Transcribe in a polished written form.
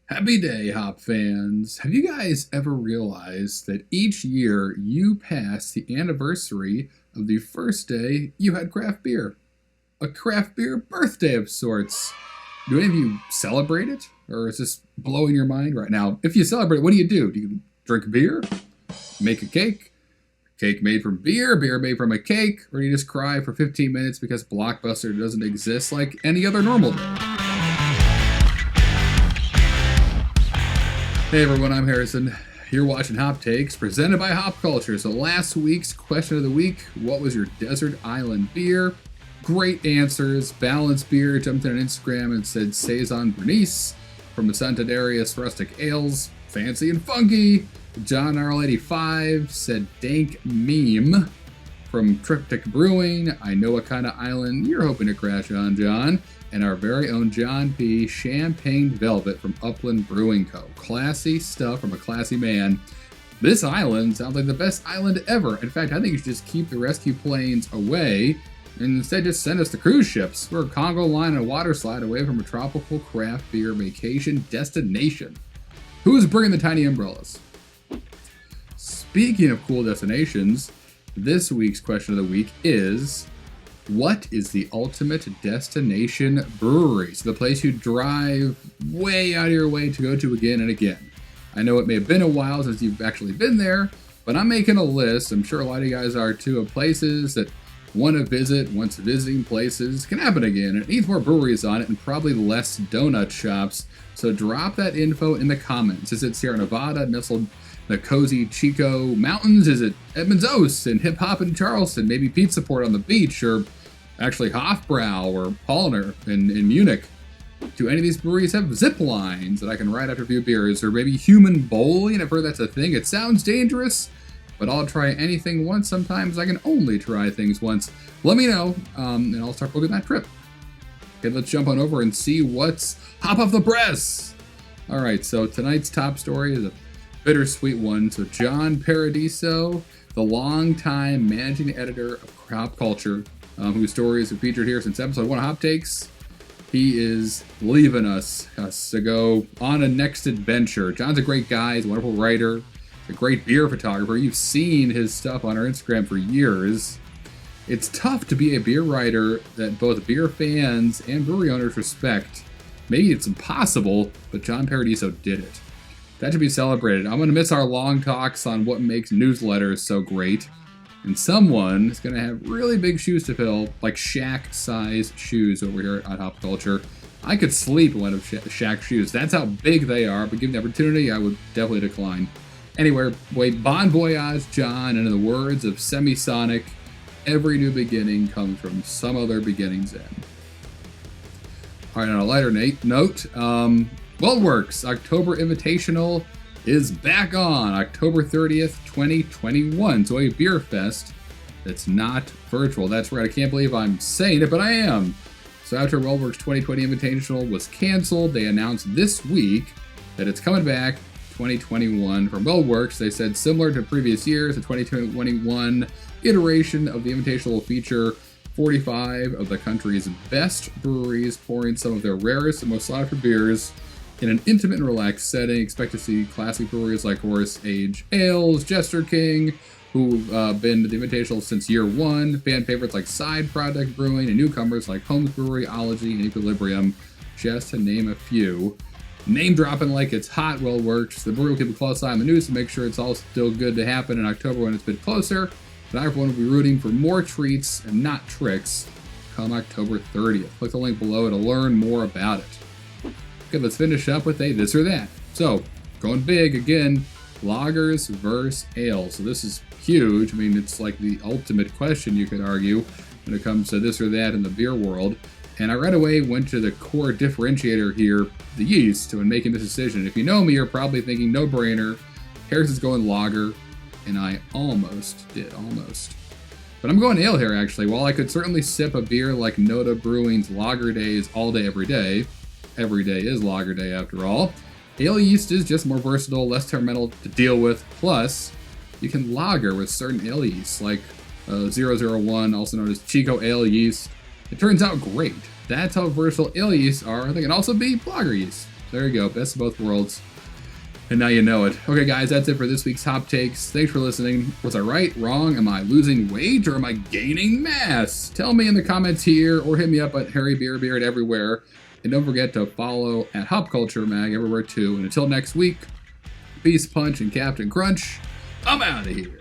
Happy day, hop fans. Have you guys ever realized that each year you pass the anniversary of the first day you had craft beer? A craft beer birthday of sorts. Do any of you celebrate it? Or is this blowing your mind right now? If you celebrate, what do? Do you drink beer? Make a cake? Cake made from beer? Beer made from a cake? Or do you just cry for 15 minutes because Blockbuster doesn't exist like any other normal day? Hey everyone, I'm Harrison. You're watching Hop Takes, presented by Hop Culture. So last week's question of the week, what was your desert island beer? Great answers. Balanced Beer jumped on Instagram and said Saison Bernice. From Ascenta Darius Rustic Ales, fancy and funky. John R85 said Dank Meme. From Triptych Brewing, I know what kind of island you're hoping to crash on, John. And our very own John P. Champagne Velvet from Upland Brewing Co. Classy stuff from a classy man. This island sounds like the best island ever. In fact, I think you should just keep the rescue planes away and instead just send us the cruise ships. We're a Congo line and a water slide away from a tropical craft beer vacation destination. Who is bringing the tiny umbrellas? Speaking of cool destinations, this week's question of the week is, what is the ultimate destination brewery? So the place you drive way out of your way to go to again and again. I know it may have been a while since you've actually been there, but I'm making a list, I'm sure a lot of you guys are too, of places that want to visit once visiting places can happen again. It needs more breweries on it and probably less donut shops. So drop that info in the comments. Is it Sierra Nevada, nestled in the cozy Chico Mountains? Is it Edmonds Oast and Hip Hop in Charleston? Maybe Pizza Port on the beach, or actually Hofbrau or Paulaner in Munich? Do any of these breweries have zip lines that I can ride after a few beers? Or maybe human bowling? I've heard that's a thing. It sounds dangerous, but I'll try anything once. Sometimes I can only try things once. Let me know, and I'll start booking that trip. Okay, let's jump on over and see what's hop off the press. All right, so tonight's top story is a bittersweet one. So John Paradiso, the longtime managing editor of Hop Culture, whose stories have featured here since episode 1 of Hop Takes, he is leaving us to go on a next adventure. John's a great guy. He's a wonderful writer. He's a great beer photographer. You've seen his stuff on our Instagram for years. It's tough to be a beer writer that both beer fans and brewery owners respect. Maybe it's impossible, but John Paradiso did it. That should be celebrated. I'm going to miss our long talks on what makes newsletters so great. And someone is going to have really big shoes to fill, like Shaq-size shoes over here at Hop Culture. I could sleep in one of Shaq's shoes. That's how big they are, but given the opportunity, I would definitely decline. Anyway, bon voyage, John, and in the words of Semisonic, every new beginning comes from some other beginning's end. All right, on a lighter note, Weldwerks October Invitational is back on October 30th, 2021. So a beer fest that's not virtual. That's right, I can't believe I'm saying it, but I am. So after Weldwerks 2020 Invitational was canceled, they announced this week that it's coming back 2021 from Weldwerks. They said similar to previous years, the 2021 iteration of the Invitational will feature 45 of the country's best breweries pouring some of their rarest and most sought after beers in an intimate and relaxed setting. Expect to see classic breweries like Horse Age Ales, Jester King, who've been to the Invitational since year one, fan favorites like Side Project Brewing, and newcomers like Holmes Brewery, Ology, and Equilibrium, just to name a few. Name dropping like it's hot. Weldwerks. The brewery will keep a close eye on the news to make sure it's all still good to happen in October when it's a bit closer. But everyone will be rooting for more treats and not tricks come October 30th. Click the link below to learn more about it. Okay, let's finish up with a this or that. So, going big again, lagers versus ales. So this is huge. I mean, it's like the ultimate question, you could argue, when it comes to this or that in the beer world. And I right away went to the core differentiator here, the yeast, when making this decision. If you know me, you're probably thinking no-brainer. Harrison's going lager, and I almost did. But I'm going ale here, actually. While I could certainly sip a beer like Noda Brewing's Lager Days all day, every day is Lager Day after all, ale yeast is just more versatile, less temperamental to deal with. Plus, you can lager with certain ale yeasts, like 001, also known as Chico ale yeast. It turns out great. That's how versatile ale yeasts are. They can also be lager yeast. There you go. Best of both worlds. And now you know it. Okay, guys, that's it for this week's Hop Takes. Thanks for listening. Was I right, wrong? Am I losing weight or am I gaining mass? Tell me in the comments here or hit me up at Harry Beard everywhere. And don't forget to follow at Hop Culture Mag everywhere too. And until next week, Peace, Punch, and Captain Crunch, I'm out of here.